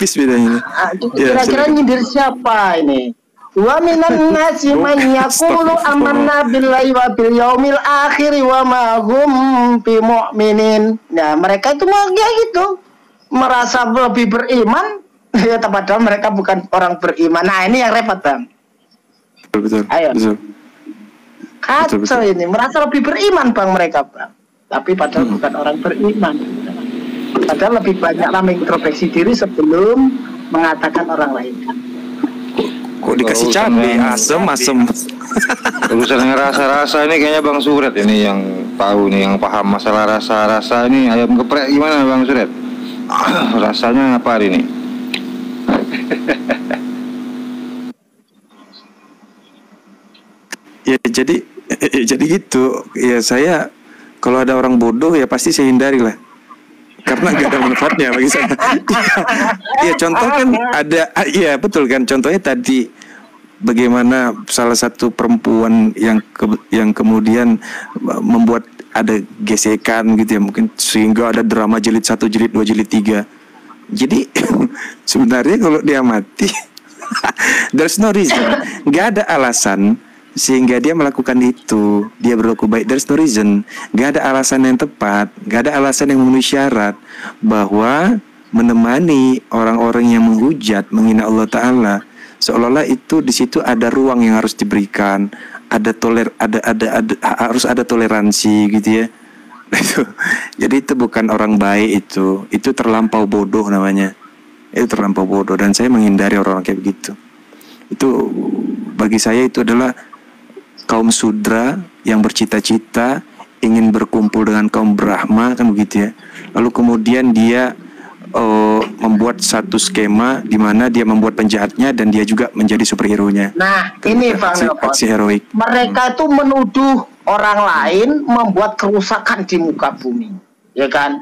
tipis bedanya. Kira-kira nyindir siapa ini? Wa minan nasi man yaqulu amanna billahi wa bil yaumil akhir wa ma hum bimu'minin. Nah, mereka itu mau kayak gitu. Merasa lebih beriman, ya padahal mereka bukan orang beriman. Nah, ini yang repot, Bang. Betul. Ayo. Betul. Kacau ini, merasa lebih beriman, Bang, mereka, Bang. Tapi padahal bukan orang beriman. Padahal lebih banyaklah mengintrospeksi diri sebelum mengatakan orang lain. Kok dikasih cabai asem. Urusan rasa-rasa ini kayaknya Bang Suret ini yang tahu nih, yang paham masalah rasa-rasa ini. Ayam geprek gimana Bang Suret? Rasanya apa hari ini? Ya jadi gitu. Ya saya kalau ada orang bodoh ya pasti saya hindari lah. Karena gak ada manfaatnya bagi saya. Ya contoh kan ada, iya betul kan. Contohnya tadi bagaimana salah satu perempuan yang kemudian membuat ada gesekan gitu ya, mungkin sehingga ada drama jilid 1, jilid 2, jilid 3. Jadi sebenarnya kalau dia mati, there's no reason, nggak ada alasan sehingga dia melakukan itu, dia berlaku baik. There's no reason, gak ada alasan yang tepat, gak ada alasan yang memenuhi syarat bahwa menemani orang-orang yang menghujat, menghina Allah Ta'ala, seolah-olah itu di situ ada ruang yang harus diberikan, harus ada toleransi gitu ya. Jadi itu bukan orang baik, itu terlampau bodoh namanya, itu terlampau bodoh, dan saya menghindari orang-orang kayak begitu. Itu bagi saya itu adalah kaum Sudra yang bercita-cita ingin berkumpul dengan kaum Brahma, kan begitu ya. Lalu kemudian dia membuat satu skema di mana dia membuat penjahatnya dan dia juga menjadi superhero-nya. Nah, ini Bang aksi heroik. Mereka itu menuduh orang lain membuat kerusakan di muka bumi, ya kan?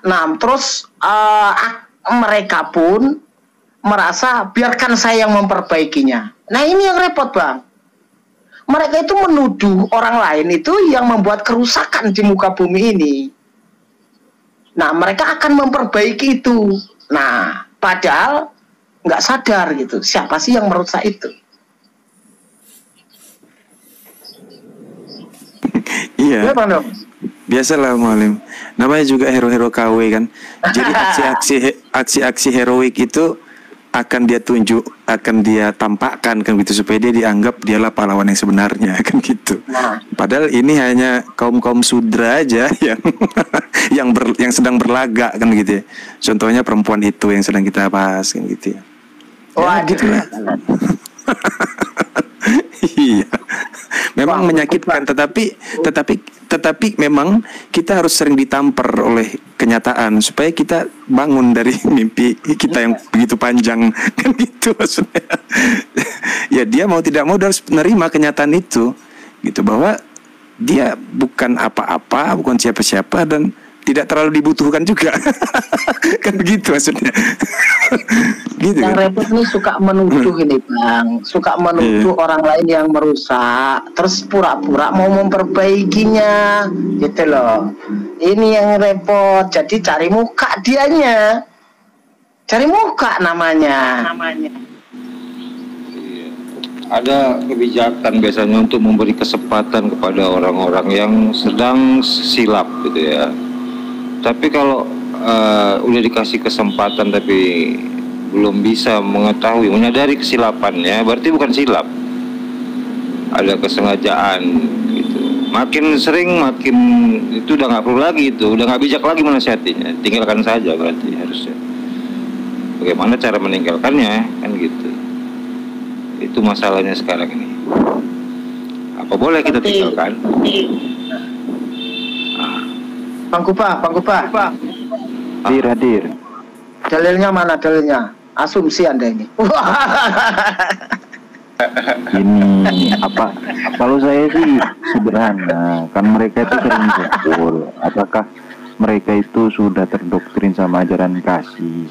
Nah, terus mereka pun merasa biarkan saya yang memperbaikinya. Nah, ini yang repot, Bang. Mereka itu menuduh orang lain itu yang membuat kerusakan di muka bumi ini. Nah, mereka akan memperbaiki itu. Nah, padahal nggak sadar gitu. Siapa sih yang merusak itu? Iya. Biasalah Mualim. Namanya juga hero-hero KW kan. Jadi aksi-aksi heroik itu akan dia tampakkan kan gitu, supaya dia dianggap dialah pahlawan yang sebenarnya kan gitu. Padahal ini hanya kaum Sudra aja yang yang sedang berlaga kan gitu ya. Contohnya perempuan itu yang sedang kita bahas kan gitu ya. Wah, gitu lah. Iya. Memang menyakitkan, tetapi memang kita harus sering ditampar oleh kenyataan supaya kita bangun dari mimpi kita yang begitu panjang kan gitu maksudnya. Ya dia mau tidak mau harus menerima kenyataan itu gitu, bahwa dia bukan apa-apa, bukan siapa-siapa, dan tidak terlalu dibutuhkan juga. Kan begitu maksudnya. Gitu yang kan? repot nih suka menuduh ini Bang, suka menuduh orang lain yang merusak, terus pura-pura mau memperbaikinya gitu loh. Ini yang repot. Jadi cari muka dianya, cari muka namanya. Ada kebijakan biasanya untuk memberi kesempatan kepada orang-orang yang sedang silap gitu ya. Tapi kalau udah dikasih kesempatan tapi belum bisa mengetahui, menyadari kesilapannya, berarti bukan silap, ada kesengajaan gitu. Makin sering makin itu udah nggak perlu lagi, itu udah nggak bijak lagi menasihatinya, tinggalkan saja berarti harusnya. Bagaimana cara meninggalkannya kan gitu. Itu masalahnya sekarang ini. Apa boleh kita tinggalkan? Bang Kupa. Hadir. Dalilnya mana dalilnya? Asumsi Anda ini. Ini apa? Kalau saya sih sederhana, kan mereka itu sering kumpul. Apakah mereka itu sudah terdoktrin sama ajaran kasih?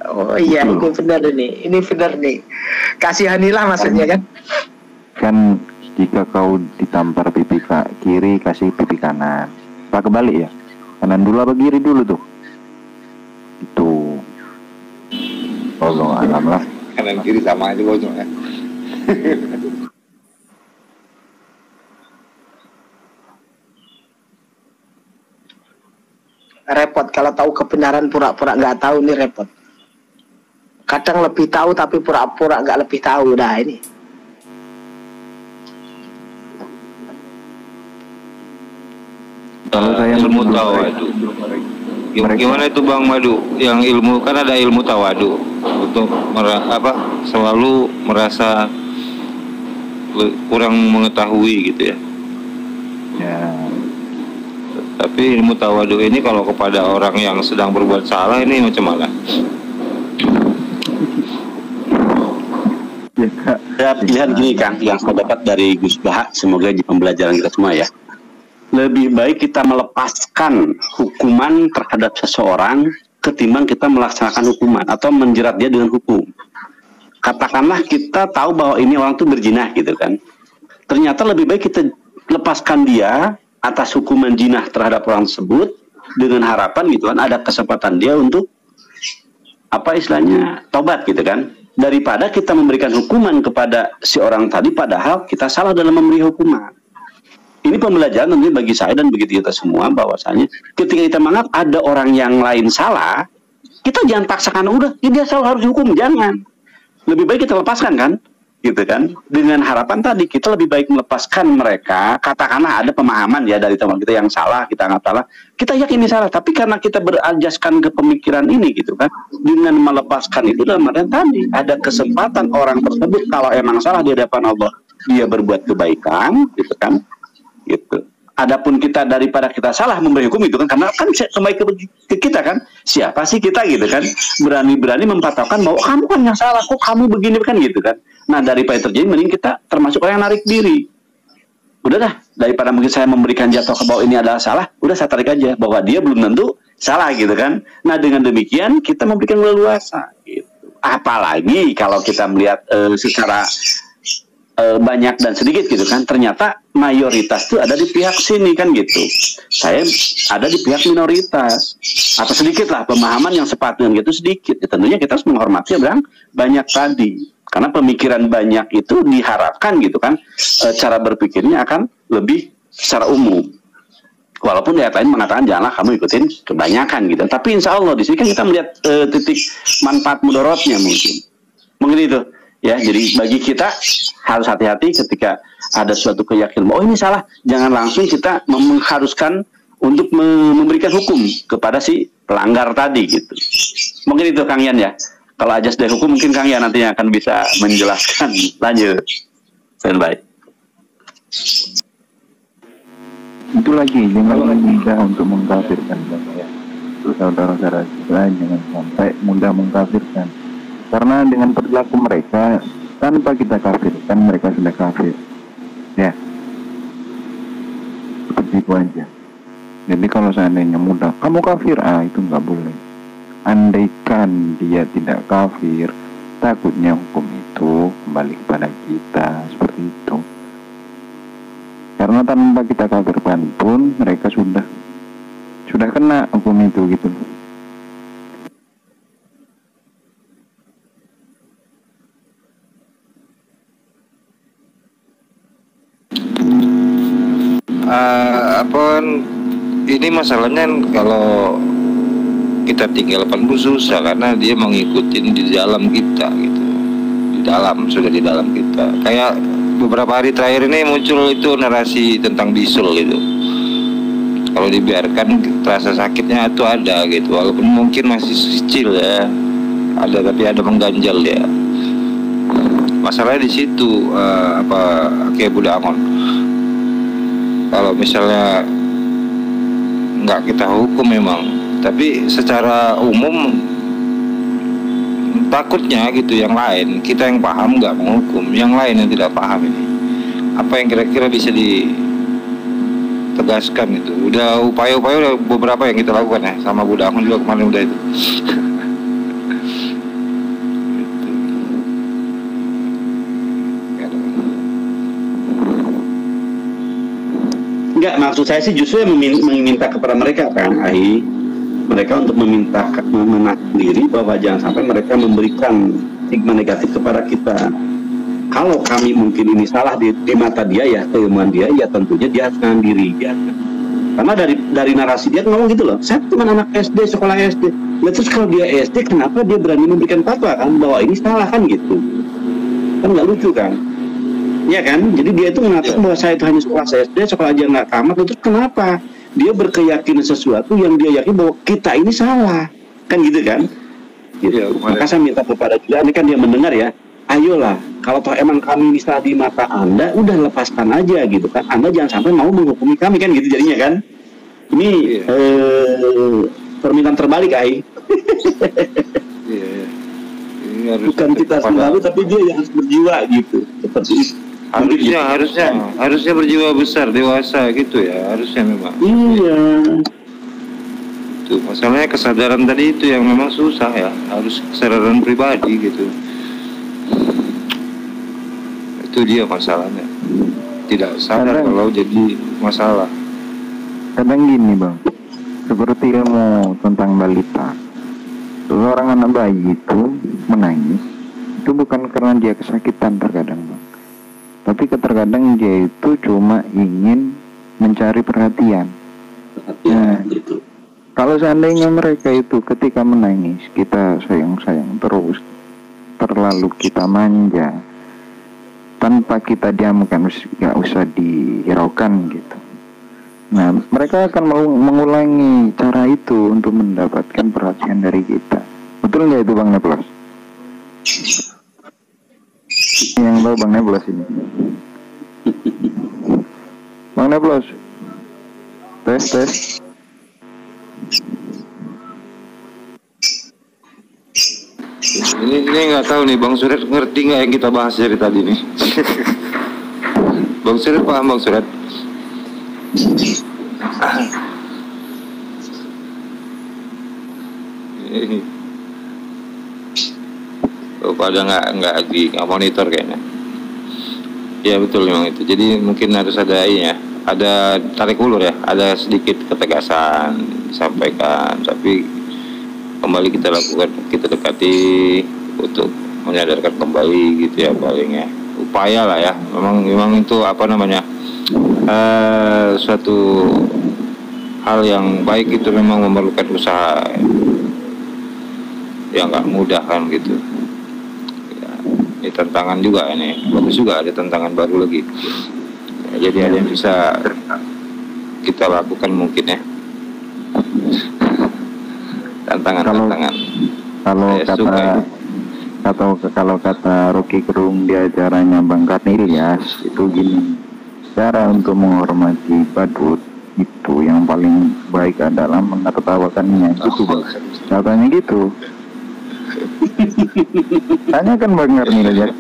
Oh iya, itu benar ini. Ini benar nih. Kasihanilah maksudnya kan? Kan jika kau ditampar pipi kiri, kasih pipi kanan. Pak kebalik ya? Kanan dulu apa kiri dulu tuh? Itu. Allah alam lah. Kanan kiri sama aja bocor ya. Repot kalau tahu kebenaran pura-pura nggak tahu, nih repot. Kadang lebih tahu tapi pura-pura nggak lebih tahu. Nah ini. Kalau saya Ilmu tawadu. Gimana itu Bang Madu? Yang ilmu kan ada ilmu tawadu untuk selalu merasa kurang mengetahui gitu ya. ya Tapi ilmu tawadu ini kalau kepada orang yang sedang berbuat salah ini macam mana? ya Kak. Saya lihat gini Kang, yang saya dapat dari Gus Baha, semoga jadi pembelajaran kita semua ya. Lebih baik kita melepaskan hukuman terhadap seseorang ketimbang kita melaksanakan hukuman atau menjerat dia dengan hukum. Katakanlah kita tahu bahwa ini orang itu berzina gitu kan. Ternyata lebih baik kita lepaskan dia atas hukuman zina terhadap orang tersebut dengan harapan gitu kan ada kesempatan dia untuk apa istilahnya taubat gitu kan, daripada kita memberikan hukuman kepada si orang tadi padahal kita salah dalam memberi hukuman. Ini pembelajaran tentunya bagi saya dan bagi kita semua bahwasanya ketika kita menganggap ada orang yang lain salah, kita jangan paksakan udah dia salah harus hukum, jangan. Lebih baik kita lepaskan kan, gitu kan, dengan harapan tadi kita lebih baik melepaskan mereka. Katakanlah ada pemahaman ya dari teman kita yang salah, kita nggak salah, kita yakin ini salah, tapi karena kita berajaskan ke pemikiran ini gitu kan, dengan melepaskan itu dalam artian tadi ada kesempatan orang tersebut kalau emang salah di hadapan Allah dia berbuat kebaikan gitu kan, gitu. Adapun kita daripada kita salah memberi hukum itu kan, karena kan kembali ke kita kan, siapa sih kita gitu kan, berani-berani mempatahkan bahwa kamu kan yang salah, kok kamu begini kan gitu kan. Nah daripada terjadi mending kita termasuk orang yang narik diri. Udah dah, daripada mungkin saya memberikan jatuh ke bahwa ini adalah salah, udah saya tarik aja bahwa dia belum tentu salah gitu kan. Nah dengan demikian kita memberikan leluasa gitu. Apalagi kalau kita melihat secara banyak dan sedikit gitu kan, ternyata mayoritas itu ada di pihak sini kan gitu, saya ada di pihak minoritas atau sedikit lah pemahaman yang sepat dengan gitu sedikit ya, tentunya kita harus menghormati yang banyak tadi, karena pemikiran banyak itu diharapkan gitu kan, cara berpikirnya akan lebih secara umum, walaupun ayat lain mengatakan janganlah kamu ikutin kebanyakan gitu, tapi insya Allah di sini kan kita melihat titik manfaat mudorotnya mungkin itu. Ya, jadi bagi kita harus hati-hati ketika ada suatu keyakinan oh ini salah, jangan langsung kita mengharuskan untuk memberikan hukum kepada si pelanggar tadi gitu. Mungkin itu Kang Yan ya. Kalau ajas dari hukum mungkin Kang Yan nantinya akan bisa menjelaskan. Lanjut. Standby. Itu lagi jangan mudah untuk mengkafirkan ya. Saudara-saudara kita jangan sampai mudah mengkafirkan. Karena dengan perilaku mereka tanpa kita kafirkan mereka sudah kafir, ya seperti itu aja. Jadi kalau seandainya mudah kamu kafir, itu nggak boleh. Andaikan dia tidak kafir, takutnya hukum itu kembali kepada kita seperti itu. Karena tanpa kita kafirkan pun mereka sudah kena hukum itu gitu. Ini masalahnya kalau kita tinggalkan pun susah karena dia mengikuti di dalam kita gitu, sudah di dalam kita. Kayak beberapa hari terakhir ini muncul itu narasi tentang bisul gitu. Kalau dibiarkan rasa sakitnya itu ada gitu, walaupun mungkin masih kecil ya, ada tapi ada mengganjal ya. Masalahnya di situ kayak Buddha Amon. Kalau misalnya nggak kita hukum memang, tapi secara umum takutnya gitu yang lain, kita yang paham nggak menghukum, yang lain yang tidak paham ini. Apa yang kira-kira bisa ditegaskan itu? Udah upaya-upaya beberapa yang kita lakukan ya, sama Buddha Amon juga kemarin udah itu. Enggak, maksud saya sih justru meminta kepada mereka kan, mereka untuk menahan diri bahwa jangan sampai mereka memberikan stigma negatif kepada kita. Kalau kami mungkin ini salah di mata dia ya, keilmuan dia, ya tentunya dia harus menahan diri. Karena dari narasi dia ngomong gitu loh, saya cuma anak SD, sekolah SD. Ya, terus kalau dia SD, kenapa dia berani memberikan fatwa kan bahwa ini salah kan gitu? Kan nggak lucu kan? Ya kan? Jadi dia itu mengatakan bahwa saya itu hanya sekolah SD, sekolah aja nggak tamat. Itu kenapa? Dia berkeyakinan sesuatu yang dia yakin bahwa kita ini salah, kan gitu kan? Gitu. Ya, maka saya minta kepada dia, ini kan dia mendengar ya, ayolah, kalau toh emang kami ini salah di mata Anda, udah lepaskan aja gitu kan. Anda jangan sampai mau menghukumi kami kan gitu jadinya kan. Ini permintaan terbalik, Ai. Bukan kita selalu, tapi dia yang harus berjiwa gitu. Seperti itu. Harusnya berjiwa besar, dewasa gitu ya, harusnya memang. Iya. Itu masalahnya kesadaran tadi itu yang memang susah ya, harus kesadaran pribadi gitu. Itu dia masalahnya, tidak sadar kalau jadi masalah. Kadang gini bang, seperti ilmu tentang balita, seorang anak bayi itu menangis itu bukan karena dia kesakitan terkadang bang, tapi terkadang dia itu cuma ingin mencari perhatian. Nah, kalau seandainya mereka itu ketika menangis kita sayang-sayang terus, terlalu kita manja tanpa kita diamkan, nggak usah dihiraukan gitu. Nah, mereka akan mengulangi cara itu untuk mendapatkan perhatian dari kita. Betul nggak itu Bang Neplos? Yang tahu Bang Neplos ini. Bang Neplos, tes. Ini nggak tahu nih Bang Suret ngerti nggak yang kita bahas dari tadi nih? Bang Suret paham Bang Suret? Oh, pada nggak monitor kayaknya. Ya betul memang itu. Jadi mungkin harus ada ini ya, ada tarik ulur ya, ada sedikit ketegasan sampaikan, tapi kembali kita lakukan, kita dekati untuk menyadarkan kembali gitu ya, paling ya upaya lah ya. Memang itu apa namanya, suatu hal yang baik itu memang memerlukan usaha yang nggak mudah kan gitu ya. Ini tantangan juga, ini bagus juga, ada tantangan baru lagi ya, jadi ada yang bisa kita lakukan mungkin ya, tantangan kalau kata Rocky Gerung di acaranya Bang Karnilias itu gini, cara untuk menghormati badut itu yang paling baik adalah menertawakannya gitu Bang, katanya gitu. Tanya kan Bang Karnilias.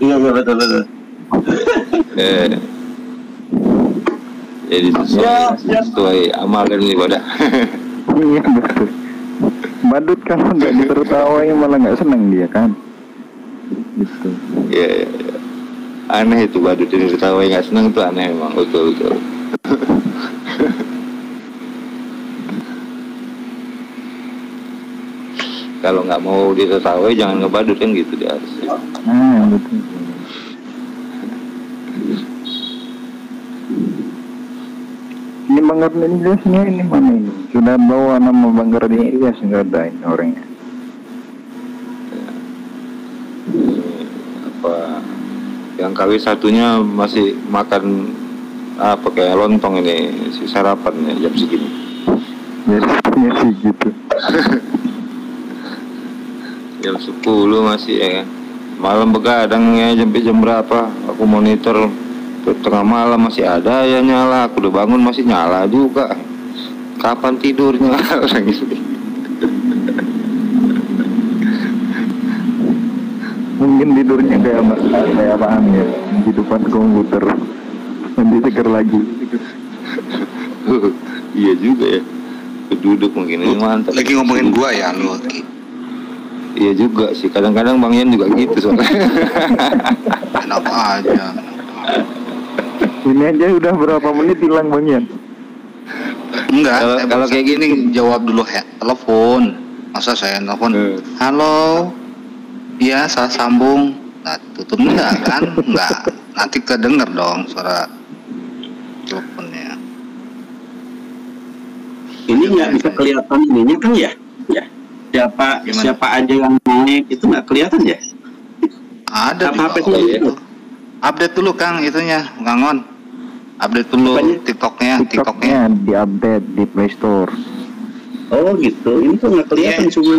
Iya betul. Jadi sesuai amalan ibadah. Iya betul. Badut kalau nggak ditertawai malah nggak seneng dia kan. Gitu. Iya. Aneh itu badut ditertawai nggak seneng tuh aneh memang, betul. Kalau nggak mau ditertawai jangan ngebadut kan gitu dia harus. Betul. Ini Bang Karniliasnya ini mana ini? Sudah bawa nama Bang Karnilias nggak ada ini orangnya. Apa yang kali satunya masih makan apa kayak lontong ini, si sarapan ya jam segini. Biasanya sih gitu. Jam 10 masih ya kan. Malam begadangnya sampai jam berapa? Aku monitor tengah malam masih ada ya nyala. Aku udah bangun masih nyala juga. Kapan tidurnya orang itu? Mungkin tidurnya kayak apaan ya, di depan komputer nanti seger lagi. Iya juga ya, duduk mungkin ini mantap. Lagi ngomongin gua ya lu. Iya juga sih, kadang-kadang Bang Yan juga gitu soalnya. Kenapa aja? Ini aja udah berapa menit hilang Bang Yan? Enggak, kalau kayak gini jawab dulu ya, telepon. Masa saya telepon, halo, iya saya sambung. Nah tutup enggak kan? Enggak, nanti kedenger dong suara teleponnya. Ini nggak bisa kelihatan ininya kan ya? Ya. Siapa aja yang naik itu nggak kelihatan ya? Ada di HP bawah itu. Update dulu Kang itunya, Ngangon. Update dulu TikToknya. Diupdate di Play Store. Oh gitu, ini tuh nggak kelihatan, cuma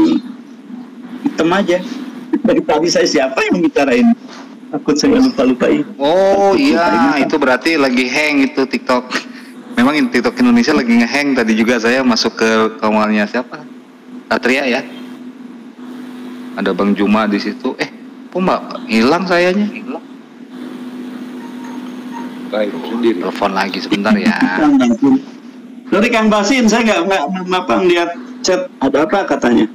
hitam aja. Dari tadi saya siapa yang bicarain? Takut saya lupa-lupain. Oh iya, itu berarti lagi hang itu TikTok. Memang TikTok Indonesia lagi nge-hang. Tadi juga saya masuk ke kamarnya siapa? Satria ya. Ada Bang Juma di situ. Kok Mbak hilang sayanya? Hilang. Baik, sendiri. Telepon lagi sebentar ya. Sorry Kang Basin, saya nggak lihat chat. Ada apa katanya?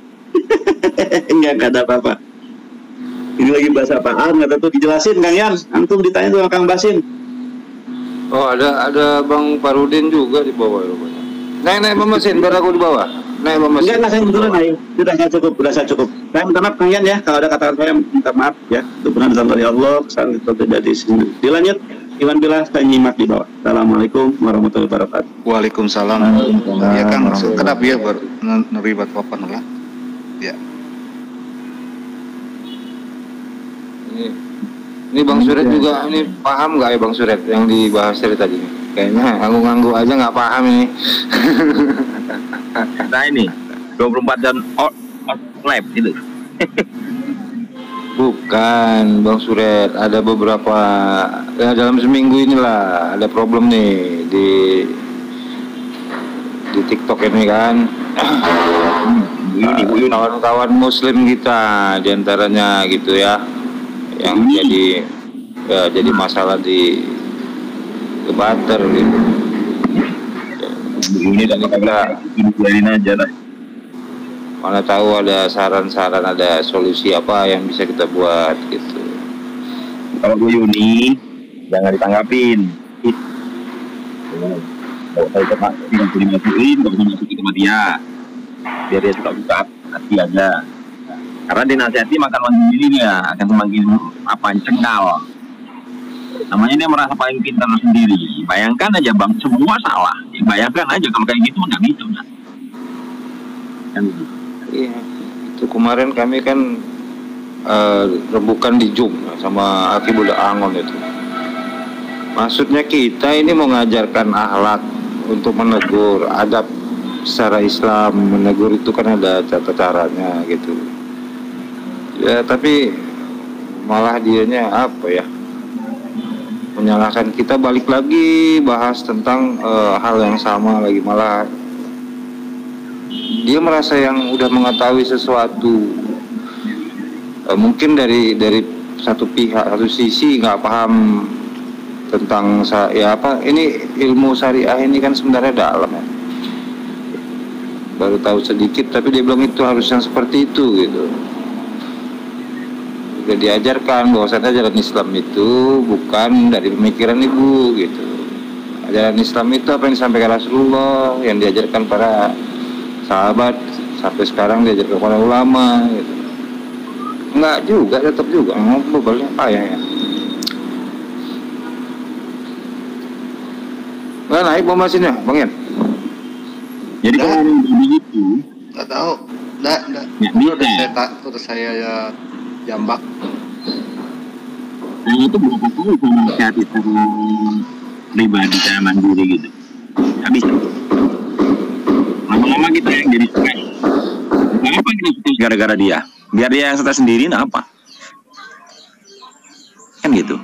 Enggak ada apa-apa. Ini lagi bahasa apaan? Nggak tahu, dijelasin Kang Yan. Antum ditanya sama Kang Basin. Oh ada Bang Farudin juga di bawah rupanya. Naik Bang Mesin, biar aku di bawah. Naik Bang Mesin. Enggak, saya kebetulan naik. Sudah saya cukup. Saya minta maaf Kang Yan ya, kalau ada kata-kata saya minta maaf ya. Itu benar dari Allah, kesalahan itu terjadi di sini. Dilanjut, Iwan Bila saya nyimak di bawah. Assalamualaikum warahmatullahi wabarakatuh. Waalaikumsalam. Ya Kang, kenapa ya neribat papan lah. Ya. Ini Bang Suret juga, ini paham nggak ya Bang Suret yang dibahas dari tadi? Kayaknya ngangguk-ngangguk aja nggak paham ini. Nah ini 24 jam live itu. Bukan Bang Suret, ada beberapa ya dalam seminggu inilah ada problem nih di TikTok ini kan. Ini kawan-kawan Muslim kita diantaranya gitu ya, yang jadi masalah di debater gitu. Ini dan kita biarin aja lah. Mana tahu ada saran-saran, ada solusi apa yang bisa kita buat gitu. Kalau Bu Yuni jangan ditanggapin. Kalau saya cepat tidak dimasukin, kalau dimasukin sama dia, biar dia suka buka hati aja. Karena dinasihati makan sendiri dia akan semakin cengkal. Namanya dia merasa paling pintar sendiri. Bayangkan aja Bang, semua salah. Bayangkan aja kalau kayak gitu nggak bisa. Kan gitu. Iya, itu kemarin kami kan rembukan di Zoom sama Aki Budak Angon itu. Maksudnya kita ini mau mengajarkan akhlak untuk menegur, adab secara Islam. Menegur itu kan ada caranya gitu. Ya tapi malah dianya apa ya, menyalahkan kita, balik lagi bahas tentang hal yang sama lagi. Malah dia merasa yang udah mengetahui sesuatu, mungkin dari satu pihak, satu sisi nggak paham tentang ya apa ini ilmu syariah ini kan sebenarnya dalam ya, baru tahu sedikit tapi dia bilang itu harus yang seperti itu gitu. Udah diajarkan bahwasanya ajaran Islam itu bukan dari pemikiran ibu gitu. Ajaran Islam itu apa yang disampaikan Rasulullah, yang diajarkan para sahabat, sampai sekarang diajarkan para ulama gitu. Enggak juga, tetap juga ngobrolnya payah ya. Nggak naik Bang Masinnya, Bang Yan. Jadi kalau begitu, Nggak tahu, nggak. Udah saya ya jambak. Nah, itu berapa kali saya menasihati pribadi saya mandiri gitu. Habis lama-lama kita yang jadi stres. Kenapa kita stres gara-gara dia? Biar dia yang stres sendiri, nah apa? Kan gitu.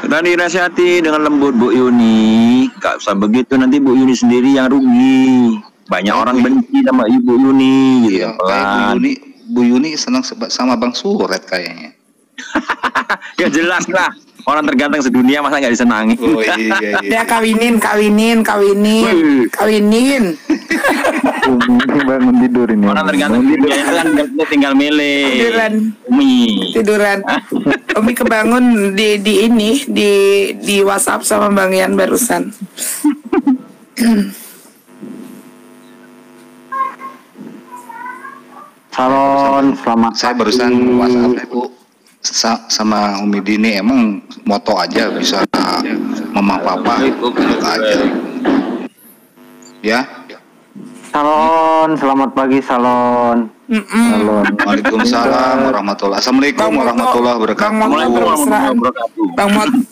Kita dinasihati dengan lembut Bu Yuni, gak usah begitu, nanti Bu Yuni sendiri yang rugi. Banyak orang benci sama Ibu Yuni gitu. Iya, kayak Bu Yuni senang sama Bang Suret kayaknya. Ya jelas lah, orang terganteng sedunia masa nggak disenangi. Oh iya. Ya kawinin. Bangun tidur ini. Orang terganteng sedunia kan tinggal milih. Tiduran. Umi kebangun di WhatsApp sama Bang Yan barusan. Salon, selamat Saya barusan WhatsApp Ibu sama Umi Dini, emang moto aja bisa mama papa aja. Ya. Salon, selamat pagi Salon. Salon. Waalaikumsalam warahmatullahi. Assalamualaikum warahmatullahi wabarakatuh.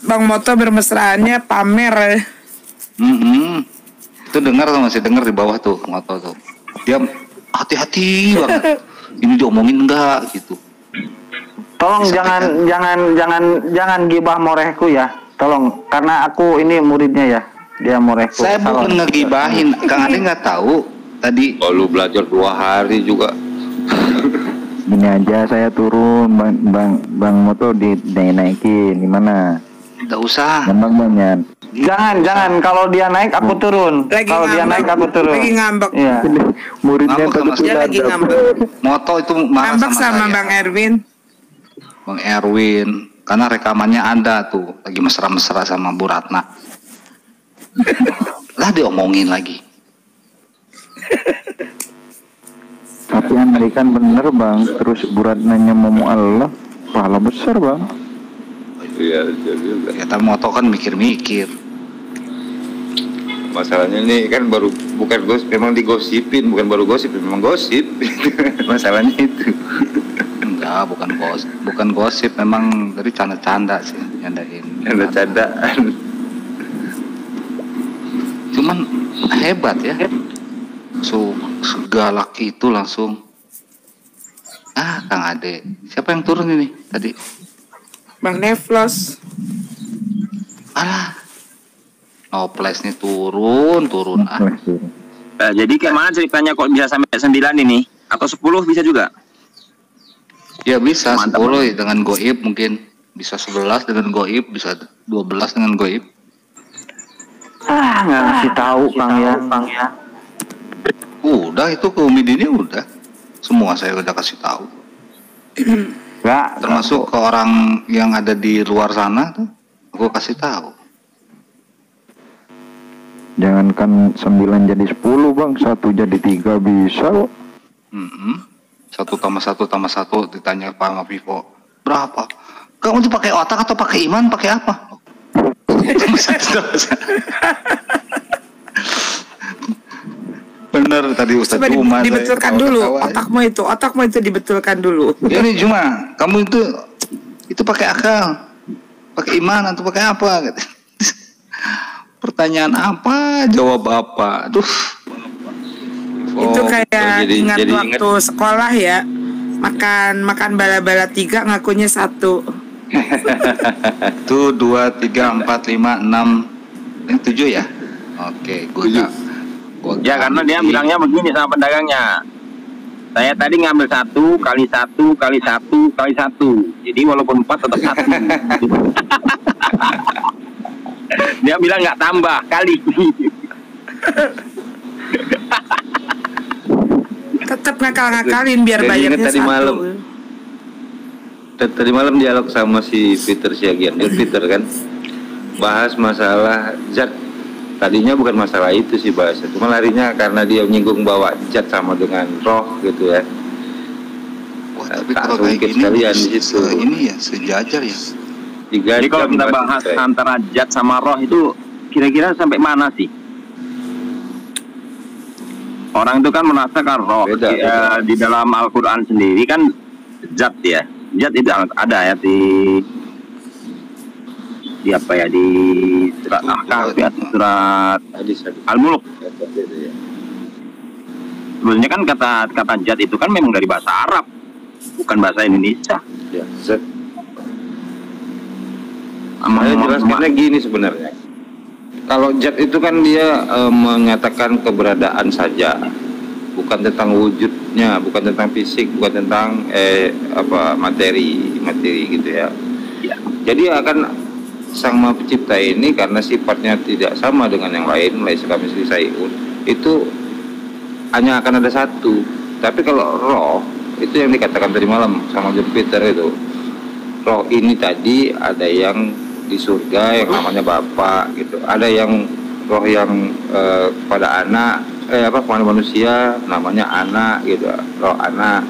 Bang Moto bermesraannya pamer. Itu dengar tuh, masih dengar di bawah tuh Moto tuh. Dia hati-hati banget. Ini diomongin enggak gitu. Tolong jangan gibah morehku ya. Tolong, karena aku ini muridnya ya. Dia morehku. Saya bukan ngegibahin, Kang Ade nggak tahu tadi. Kalau lu belajar 2 hari juga. Gini aja, saya turun, Bang Moto dinaikin gimana? Nggak usah. Bang Yan. Jangan. Kalau dia naik aku turun. Kalau dia naik aku turun. Lagi ngambek. Iya. Muridnya Dia lagi ngambek. Moto itu marah Ngambek sama saya. Bang Erwin. Bang Erwin, karena rekamannya ada tuh, lagi mesra-mesra sama Bu Ratna. Lah diomongin lagi. Tapi andai kan bener Bang, terus Buratnanya mau Allah, pahala besar Bang. Iya, juga. Ya tapi Moto kan mikir-mikir. Masalahnya ini kan baru bukan gosip, memang digosipin, bukan baru gosip, memang gosip. Masalahnya itu. Enggak, bukan gosip, memang dari canda-canda sih, nyandain. Canda-candaan. Cuman hebat ya. Segalak itu langsung. Kang Ade. Siapa yang turun ini tadi? Bang Nevlos. Alah. Noples nih turun. Jadi kayak mana ceritanya kok bisa sampai 9 ini? Atau 10 bisa juga? Ya bisa. Mantap. 10 ya dengan goib mungkin. Bisa 11 dengan goib, bisa 12 dengan goib. Nggak ngasih tahu Bang ya. Udah itu ke Umi Dini udah. Semua saya udah kasih tahu. Nggak. Termasuk ke orang yang ada di luar sana tuh, aku kasih tahu. Jangankan 9 jadi 10 Bang, 1 jadi 3 bisa kok. 1+1+1 ditanya Pak sama Vivo, berapa? Kamu tuh pakai otak atau pakai iman? Pakai apa? Bener tadi Ustaz Coba Juma. dibetulkan dulu otakmu itu dibetulkan dulu. Ya nih Juma, kamu itu pakai akal, pakai iman atau pakai apa? Pertanyaan apa? Jawab apa? Aduh. Itu kayak ingat jadi waktu sekolah ya, makan bala-bala 3 ngakunya 1. Itu 2, 3, 4, 5, 6, 7 ya? Oke, gua Ya karena dia bilangnya begini sama pedagangnya. Saya tadi ngambil 1 kali 1 kali 1 kali 1. Jadi walaupun 4 tetap 1. Dia bilang nggak tambah kali. Tetap ngakal-ngakalin biar Jadi bayarnya ingat tadi 1. malam. Tadi malam dialog sama si Peter Siagian, Peter kan bahas masalah zat. Tadinya bukan masalah itu sih bahasnya, cuma larinya karena dia menyinggung bahwa zat sama dengan roh gitu ya. Wah, tapi kalau kayak gini sekalian di situ. Ini ya sejajar ya. Jadi kalau kita bahas antara zat sama roh itu kira-kira sampai mana sih? Orang itu kan merasakan roh. Beda. Di dalam Al-Quran sendiri kan zat ya. Zat itu ada ya di apa ya, di surat Ahqaf ya, surat Al-Mulk. Sebenarnya kan kata zat itu kan memang dari bahasa Arab, bukan bahasa Indonesia. Ya, zat. Saya jelaskannya gini sebenarnya. Kalau zat itu kan dia menyatakan keberadaan saja, bukan tentang wujudnya, bukan tentang fisik, bukan tentang materi gitu ya. Jadi akan Sang Maha Pencipta ini karena sifatnya tidak sama dengan yang lain, laisa kamitslihi syai'un, itu hanya akan ada satu. Tapi kalau roh itu yang dikatakan tadi malam sama John Peter itu, roh ini tadi ada yang di surga yang namanya Bapa gitu, ada yang roh yang kepada anak kepada manusia namanya anak gitu, roh anak.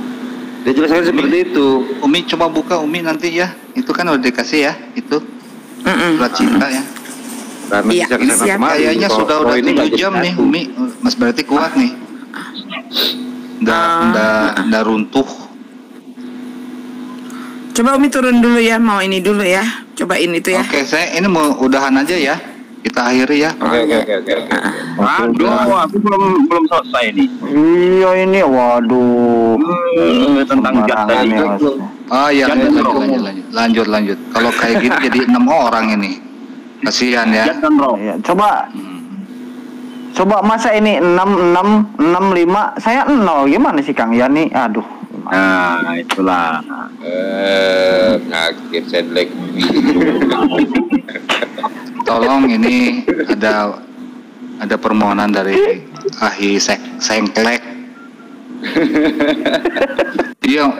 Dia jelaskan seperti itu. Umi coba buka Umi nanti ya. Itu kan udah dikasih ya itu. Surat cinta ya. Karena Iya, bisa kesana siap. kemari. Kayaknya Roh- sudah roh ini 7 nggak jadi jam nih satu. Umi. Mas berarti kuat nih. Nggak runtuh. Coba Umi turun dulu ya, mau ini dulu ya. Cobain itu ya. Oke, saya ini mau udahan aja ya. Kita akhiri ya. Oke. Aduh, aku belum selesai nih. Iya ini, waduh. Tentang jad tadi. Oh iya, Jangan lanjut. Kalau kayak gitu jadi 6 orang ini. Kasihan ya. Jad dan roh. Ya, coba masa ini 6 5 saya 0 gimana sih Kang Yani? Aduh. Nah, itulah. Ngakir sedlek. Tolong ini ada permohonan dari Ahi Sengklek. Iya.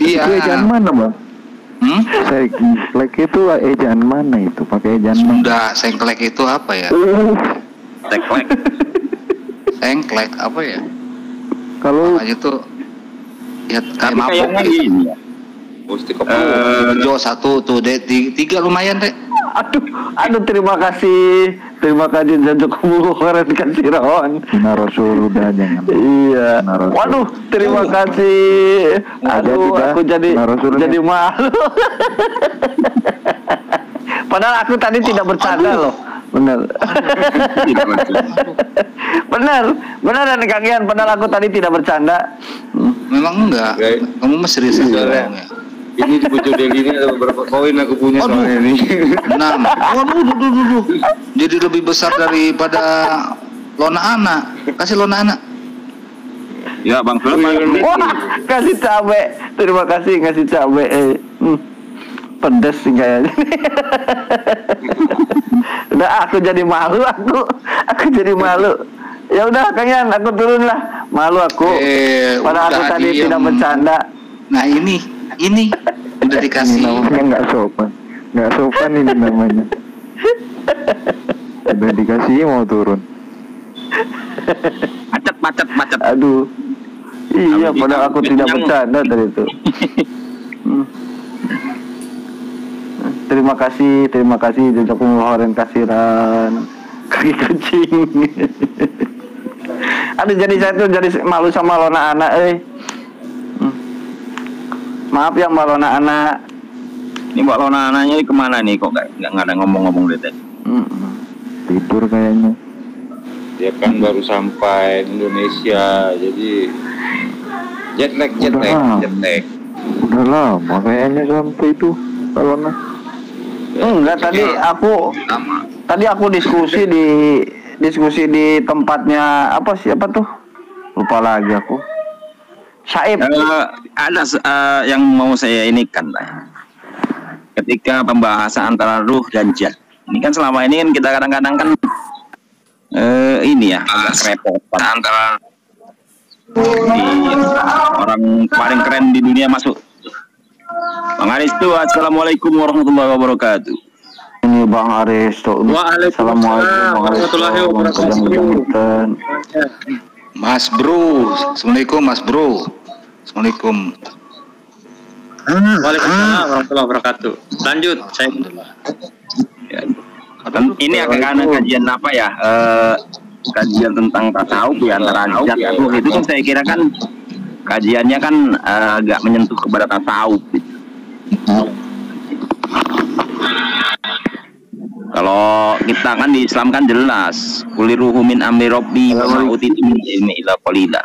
Itu ejaan mana, Bang? Sengklek itu ejaan mana itu? Pakai ejaan mana? Sunda Sengklek itu apa ya? Teklek. Sengklek apa ya? Kalau Makanya tuh ya kayak Tapi mabuk kayaknya gitu. gini ya. Mesti kok. Jo 1 tuh deh 3 lumayan deh. aduh terima kasih Jajuk Keren Kasiron. Rasul udah jangan. Iya. Waduh, terima kasih. Aduh, aku jadi malu. Padahal aku tadi tidak bercanda loh. Benar. Beneran Kang Ian, padahal aku tadi tidak bercanda. Memang enggak. Oke. Kamu mah serius aja. Ini di Bojo Deli ini ada beberapa koin aku punya soalnya ini. 6. Waduh. Jadi lebih besar daripada lona anak. Kasih lona anak. Ya, Bang Philip. Wah, kasih cabe. Terima kasih ngasih cabe. Pedes sih kayaknya. Udah aku jadi malu aku jadi malu. Ya udah Kang Ian, aku turun lah. Malu aku. Padahal aku udah tadi diem. tidak bercanda. Nah ini udah dikasih. Namanya nggak sopan ini namanya. Udah dikasih mau turun. Macet. Aduh. Iya, Abis padahal aku itu tidak yang- bercanda dari itu. Terima kasih Jejak Pengeluaran Kasiran kaki kucing. Aduh, jadi saya tuh jadi malu sama Lona anak, Maaf ya Mbak Lona anak. Ini Mbak Lona anaknya ini kemana nih? Kok nggak ada ngomong-ngomong dari tadi? Tidur kayaknya. Dia kan baru sampai Indonesia, jadi jet lag. Udah lama kayaknya sampai itu Mbak Lona. Enggak, tadi aku diskusi di tempatnya siapa tuh? Lupa lagi aku. Saib. Ada yang mau saya ini kan lah. Ketika pembahasan antara ruh dan jad. Ini kan selama ini kan kita kadang-kadang kan ini ya agak repotan antara orang paling keren di dunia masuk. Bang Aristo, assalamualaikum warahmatullahi wabarakatuh. Ini Bang Aristo. Assalamualaikum warahmatullahi wabarakatuh. Mas Bro, assalamualaikum Mas Bro. Assalamualaikum. Waalaikumsalam warahmatullahi wabarakatuh. Lanjut, saya. Ya. Ini akan kajian apa ya? Kajian tentang tasawuf ya antara jad dan ruh itu kan saya kira kan kajiannya kan agak menyentuh kepada tasawuf. Gitu. Kalau kita kan di Islam kan jelas kuliruhu min amri rabbi wa ma utitu min ilmi illa qalila.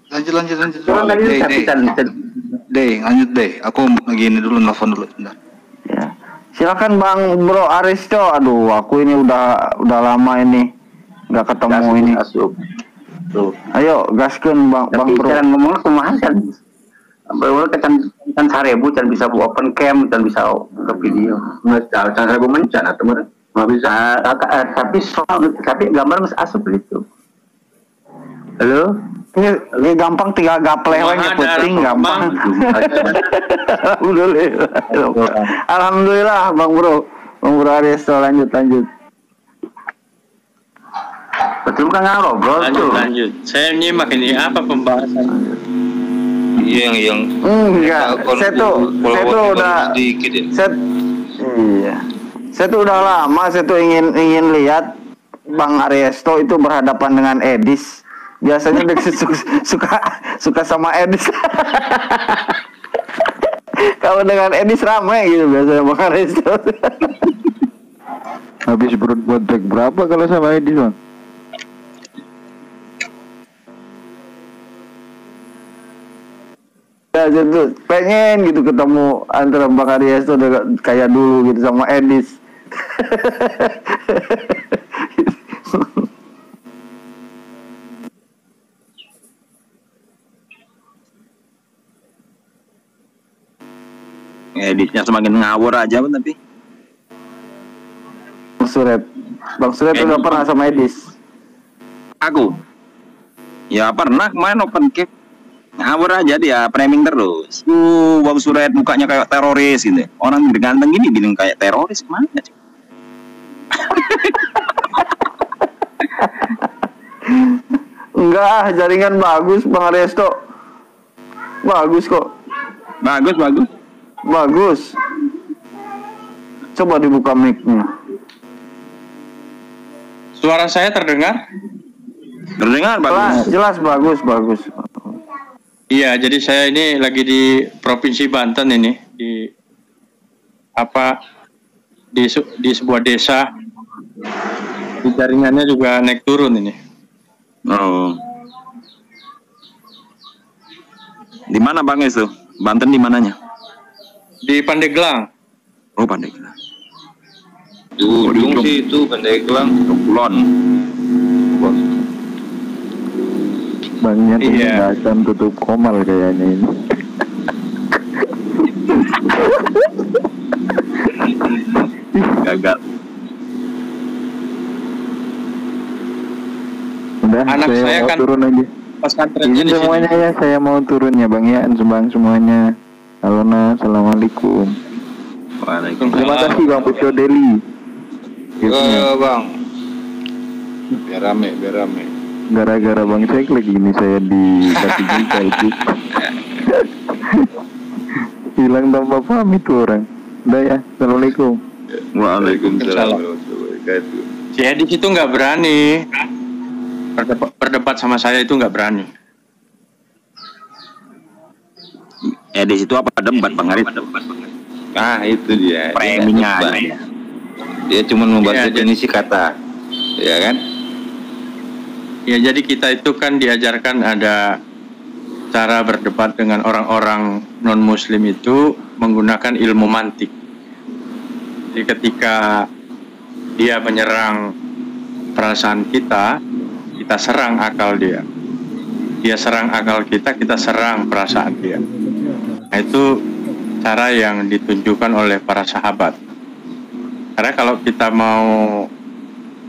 Lanjut. Lanjut deh. Aku begini dulu, nelfon dulu. Bentar. Ya. Silakan Bang Bro Aristo. Aduh, aku ini udah lama ini nggak ketemu ini. Tuh. Ayo gaskeun Bang Bro. Cara ngomong kumaha kan. Baru kan 1000 can bisa open cam dan bisa ke video. Nggak 1000 mencan atau mana? Nggak bisa. Tapi gambar masih asup gitu. Halo? Ini gampang, tinggal gapleh aja penting gampang. Alhamdulillah Bang Bro Ariesto, lanjut. Betul kan ngobrol tuh. Lanjut. Saya nyimak ini apa pembahasan? Yang enggak. Saya tuh udah sedikit ya. Saya tuh udah lama saya tuh ingin lihat Bang Ariesto itu berhadapan dengan Edis. Biasanya dia suka sama Edis. Kalau dengan Edis ramai gitu biasanya Bang Ariesto. Habis buat break berapa kalau sama Edis, Bang? Ya, jadi pengen gitu ketemu antara Bang Ariesto kayak dulu gitu sama Edis. Edisnya semakin ngawur aja tapi. Bang Suret udah pernah sama Edis? Aku? Ya pernah, main open cake. Ngawur aja dia, framing terus. Bang Suret mukanya kayak teroris gitu. Orang ganteng gini bilang kayak teroris, mana sih? Enggak, jaringan bagus Bang Ariesto. Bagus kok. Bagus. Coba dibuka mic-nya. Suara saya terdengar? Terdengar bagus. Jelas bagus. Iya, jadi saya ini lagi di Provinsi Banten ini, di sebuah desa. Jaringannya juga naik turun ini. Oh. Di mana Bang itu? Banten di mananya? Di Pandeglang. Oh, Pandeglang. Di ujung sih itu Pandeglang. Kulon. Bangnya tidak akan tutup komal kayaknya ini. Gagal. Udah, anak saya kan turun aja. Pesantrennya Ini semuanya ya, saya mau turun ya Bang ya, semuanya. Halo, assalamualaikum. Waalaikumsalam. Terima kasih Bang Puccio Deli. Bang. Biar rame. Gara-gara Bang Cek lagi ini saya di kaki juga itu. Hilang tanpa pamit tuh orang. Udah ya, assalamualaikum. Waalaikumsalam. Saya di situ nggak berani berdebat sama saya, itu nggak berani. Di situ apa debat Bang Aris? Nah itu dia. Framingnya aja. Dia cuma membaca definisi kata, ya kan? Ya, jadi kita itu kan diajarkan ada cara berdebat dengan orang-orang non-muslim itu menggunakan ilmu mantik. Jadi ketika dia menyerang perasaan kita serang akal dia. Dia serang akal kita serang perasaan dia. Nah, itu cara yang ditunjukkan oleh para sahabat. Karena kalau kita mau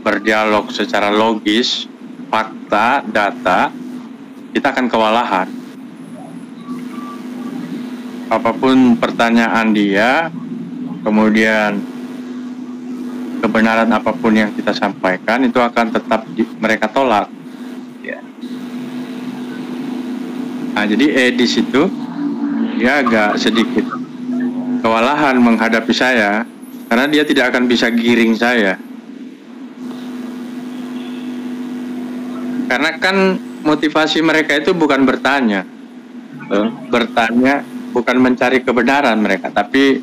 berdialog secara logis, fakta, data, kita akan kewalahan. Apapun pertanyaan dia, kemudian kebenaran apapun yang kita sampaikan, itu akan tetap mereka tolak. Ya. Nah, jadi di situ dia agak sedikit kewalahan menghadapi saya, karena dia tidak akan bisa giring saya. Karena kan motivasi mereka itu bukan bertanya, bukan mencari kebenaran mereka, tapi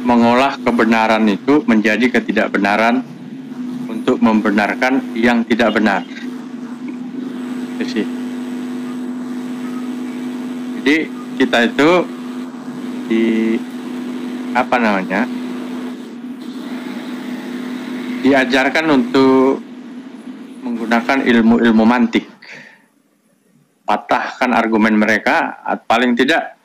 mengolah kebenaran itu menjadi ketidakbenaran untuk membenarkan yang tidak benar. Jadi kita itu diajarkan untuk menggunakan ilmu-ilmu mantik, patahkan argumen mereka, paling tidak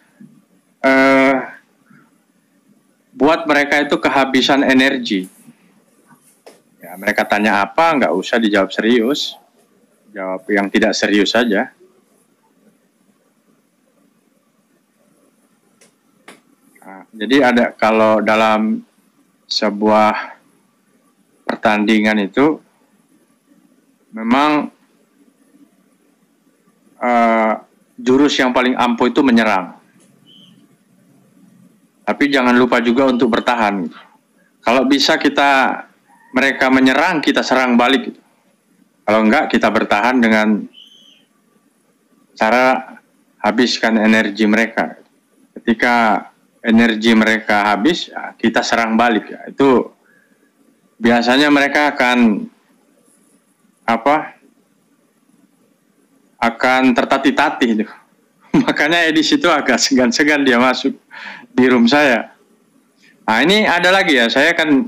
buat mereka itu kehabisan energi. Ya, mereka tanya apa, nggak usah dijawab serius. jawab yang tidak serius saja. Nah, jadi ada, kalau dalam sebuah pertandingan itu memang jurus yang paling ampuh itu menyerang. Tapi jangan lupa juga untuk bertahan. Kalau bisa mereka menyerang, kita serang balik. Kalau enggak, kita bertahan dengan cara habiskan energi mereka. Ketika energi mereka habis, kita serang balik. Itu biasanya mereka akan tertatih-tatih. Makanya di situ agak segan-segan dia masuk di room saya. Nah, ini ada lagi ya, saya kan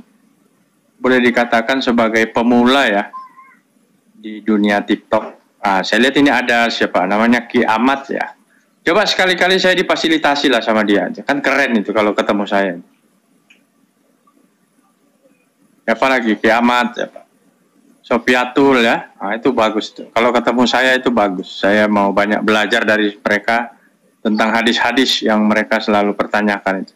boleh dikatakan sebagai pemula ya di dunia TikTok. Saya lihat ini ada siapa namanya, Ki Ahmad ya. Coba sekali-kali saya difasilitasi lah sama dia aja. Kan keren itu kalau ketemu saya. Siapa lagi? Ki Ahmad, siapa? Sofiatul ya. Nah, itu bagus tuh. Kalau ketemu saya itu bagus. Saya mau banyak belajar dari mereka tentang hadis-hadis yang mereka selalu pertanyakan itu.